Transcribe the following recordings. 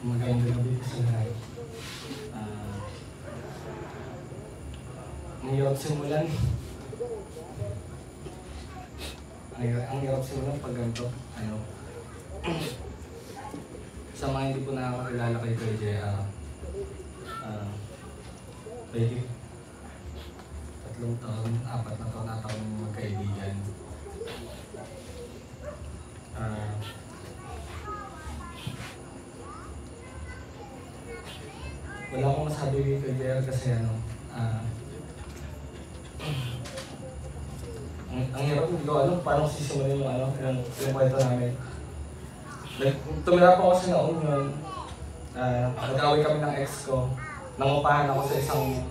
Magandang gabi sa lahat. Ang hirap simulan. Ang hirap simulan pag ganito. Sa mga hindi po nakakakilala kay Kuya Jay, pwede 3 taon, 4 na taon ata akong magkaibigan. Wala akong masabi kay Kuya Jay kasi ang hirap, hindi ko alam paano sisimulan yung kwento namin. Tumira po ako sa noon yun. Nag-away kami ng ex ko. Nangupahan ako sa isang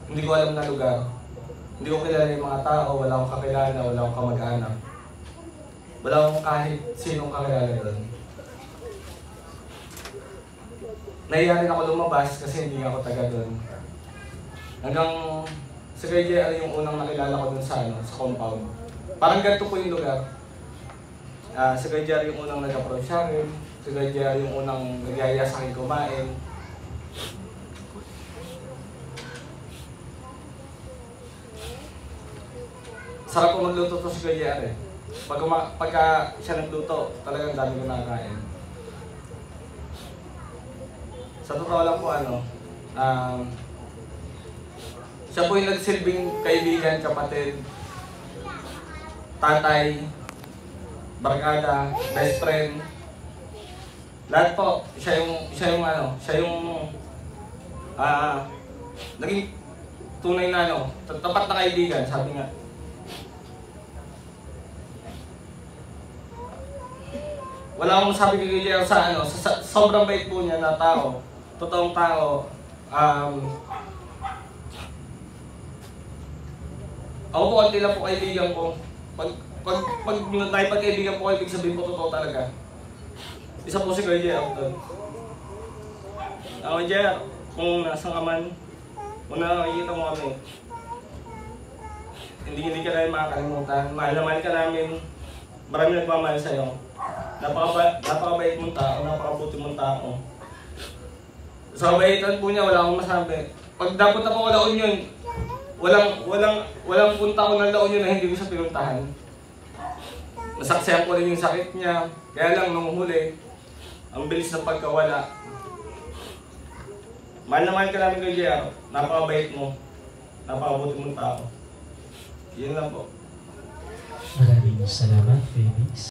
hindi ko alam na lugar. Hindi ko kilala yung mga tao, wala akong kakilala, wala akong kamag-anak. Wala akong kahit sinong kakilala doon. Nahiya rin ako lumabas kasi hindi ako taga doon. Hanggang si Kuya Jay yung unang nakilala ko doon sa compound. Parang ganito po yung lugar. Si Kuya Jay yung unang nag-approach sa akin. Si Kuya Jay yung unang nagyaya sa akin kumain. Sarap po magluto to si Kuya Jay. Pagka siya nagluto, talagang dami ko nakakain. Sa totoo lang po siya po yung nagsilbing kaibigan, kapatid, tatay, barkada, best friend. Lahat po, siya yung naging tunay na tapat na kaibigan, sabi nga. Wala akong sabi kay Kuya sa sobrang bait po niya na tao, totoong tao. Ako po, konti lang po kaibigan ko. Pag naipagkaibigan po, ibig sabihin po totoo talaga. Isa po si Kuya Jay doon. Kuya Jay, kung nasa ka man, kung nakikita mo kami, hindi ka namin makakalimutan. Mahal na mahal ka namin. Marami nagmamahal sa'yo. Napakabait mong tao, napakabuti mong tao. Sa kabaitan po niya, wala akong masabi. Pag dapat na po La Union, walang punta ko ng La Union na hindi ko siya pinuntahan. Nasaksihan ko rin yung sakit niya. Kaya lang nung huli, ang bilis ng pagkawala. Mahal na mahal ka namin Kuya Jay. Napakabait mo. Napakabuti mong tao. Yun lang po. Maraming salamat, babies.